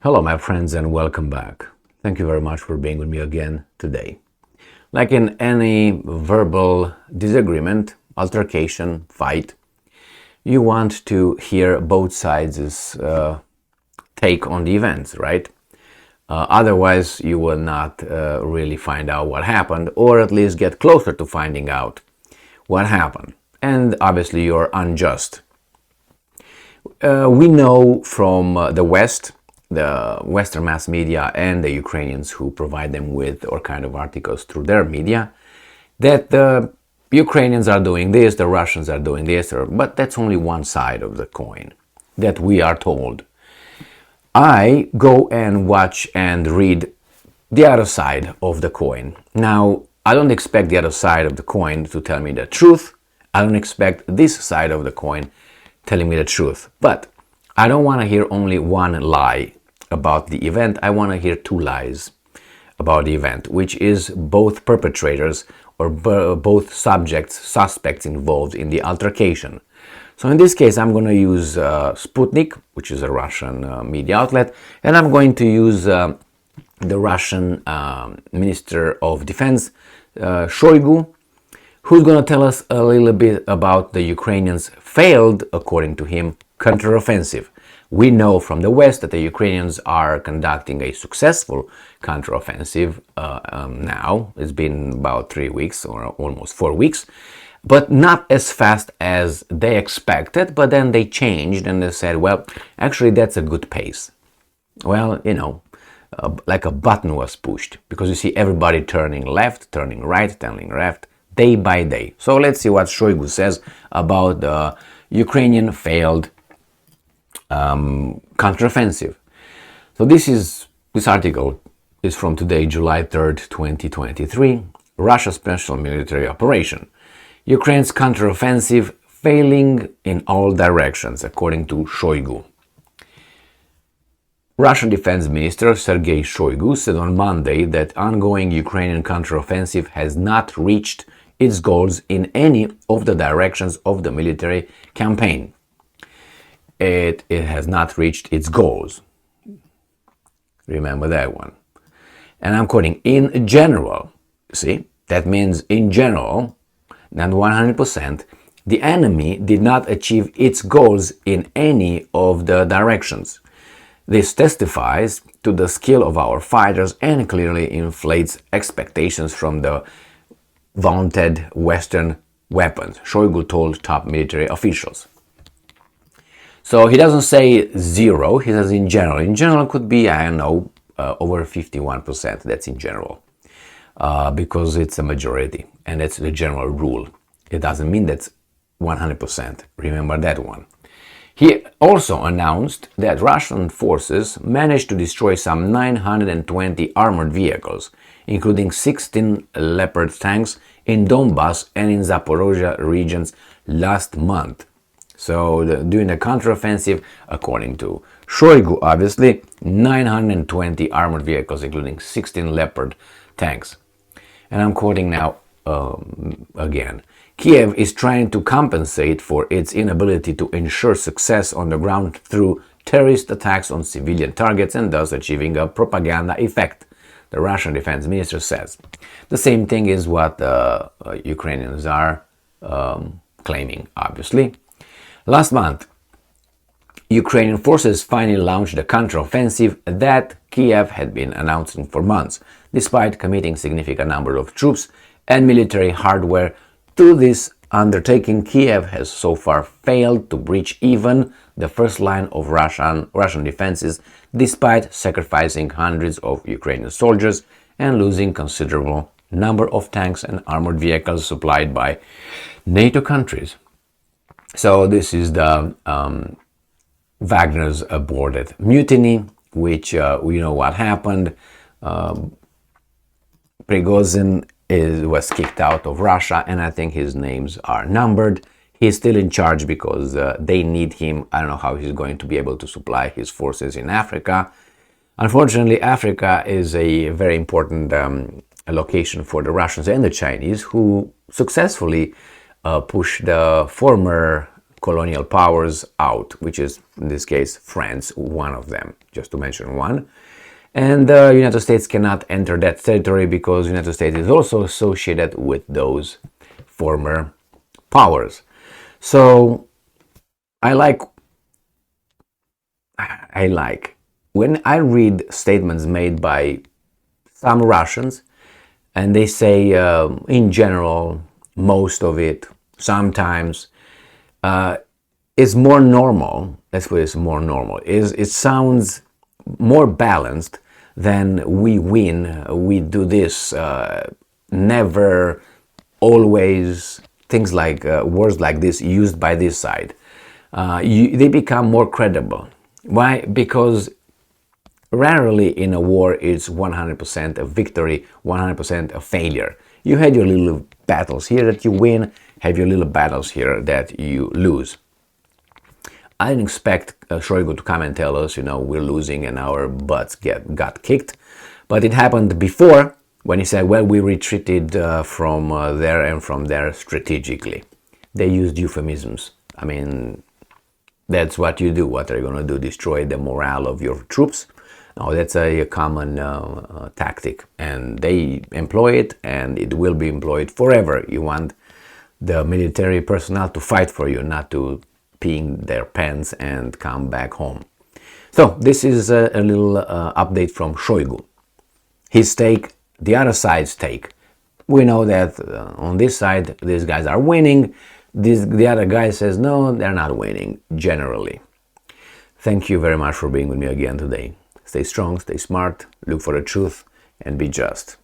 Hello, my friends, and welcome back. Thank you very much for being with me again today. Like in any verbal disagreement, altercation, fight, you want to hear both sides' take on the events, right? Otherwise, you will not really find out what happened, or at least get closer to finding out what happened. And obviously, you're unjust. We know from the West, the Western mass media, and the Ukrainians who provide them with or kind of articles through their media, that the Ukrainians are doing this, the Russians are doing this, but that's only one side of the coin that we are told. I go and watch and read the other side of the coin. Now, I don't expect the other side of the coin to tell me the truth. I don't expect this side of the coin telling me the truth. But I don't want to hear only one lie about the event. I want to hear two lies about the event, which is both perpetrators or both suspects involved in the altercation. So in this case, I'm going to use Sputnik, which is a Russian media outlet, and I'm going to use the Russian Minister of Defense, Shoigu, who's going to tell us a little bit about the Ukrainians' failed, according to him, counteroffensive. We know from the West that the Ukrainians are conducting a successful counteroffensive now. It's been about 3 weeks or almost 4 weeks, but not as fast as they expected. But then they changed and they said, well, actually, that's a good pace. Well, like a button was pushed, because you see everybody turning left, turning right, turning left, day by day. So let's see what Shoigu says about the Ukrainian failed counteroffensive. So this article is from today, July 3rd, 2023. Russia special military operation. Ukraine's counteroffensive failing in all directions, according to Shoigu. Russian Defense Minister Sergei Shoigu said on Monday that ongoing Ukrainian counteroffensive has not reached its goals in any of the directions of the military campaign. It has not reached its goals. Remember that one. And I'm quoting, in general, see, that means in general, not 100%, the enemy did not achieve its goals in any of the directions. This testifies to the skill of our fighters and clearly inflates expectations from the vaunted Western weapons, Shoigu told top military officials. So he doesn't say zero, he says in general. In general could be, I don't know, over 51%, that's in general. Because it's a majority, and that's the general rule. It doesn't mean that's 100%, remember that one. He also announced that Russian forces managed to destroy some 920 armored vehicles, including 16 Leopard tanks in Donbass and in Zaporozhye regions last month. So during the counteroffensive, according to Shoigu, obviously, 920 armored vehicles, including 16 Leopard tanks. And I'm quoting now again. Kiev is trying to compensate for its inability to ensure success on the ground through terrorist attacks on civilian targets and thus achieving a propaganda effect, the Russian defense minister says. The same thing is what the Ukrainians are claiming, obviously. Last month, Ukrainian forces finally launched the counteroffensive that Kiev had been announcing for months, despite committing significant number of troops and military hardware to this undertaking. Kiev has so far failed to breach even the first line of Russian defenses, despite sacrificing hundreds of Ukrainian soldiers and losing considerable number of tanks and armored vehicles supplied by NATO countries. So this is the Wagner's aborted mutiny, which we know what happened. Prigozhin was kicked out of Russia, and I think his names are numbered. He's still in charge because they need him. I don't know how he's going to be able to supply his forces in Africa. Unfortunately, Africa is a very important location for the Russians and the Chinese, who successfully pushed the former colonial powers out, which is in this case France, one of them, just to mention one. And the United States cannot enter that territory because the United States is also associated with those former powers. So I like when I read statements made by some Russians and they say in general, most of it, sometimes, is more normal. That's what is more normal. It sounds more balanced than we win, we do this, never, always, things like words like this used by this side. They become more credible. Why? Because rarely in a war it's 100% a victory, 100% a failure. You had your little battles here that you win, have your little battles here that you lose. I didn't expect Shoigu to come and tell us, we're losing and our butts got kicked. But it happened before when he said, well, we retreated from there and from there strategically. They used euphemisms. I mean, that's what you do. What are you going to do? Destroy the morale of your troops? No, that's a common tactic. And they employ it and it will be employed forever. You want the military personnel to fight for you, not to peeing their pants and come back home. So this is a little update from Shoigu. His take, the other side's take. We know that on this side these guys are winning. The other guy says no, they're not winning generally. Thank you very much for being with me again today. Stay strong, stay smart, look for the truth and be just.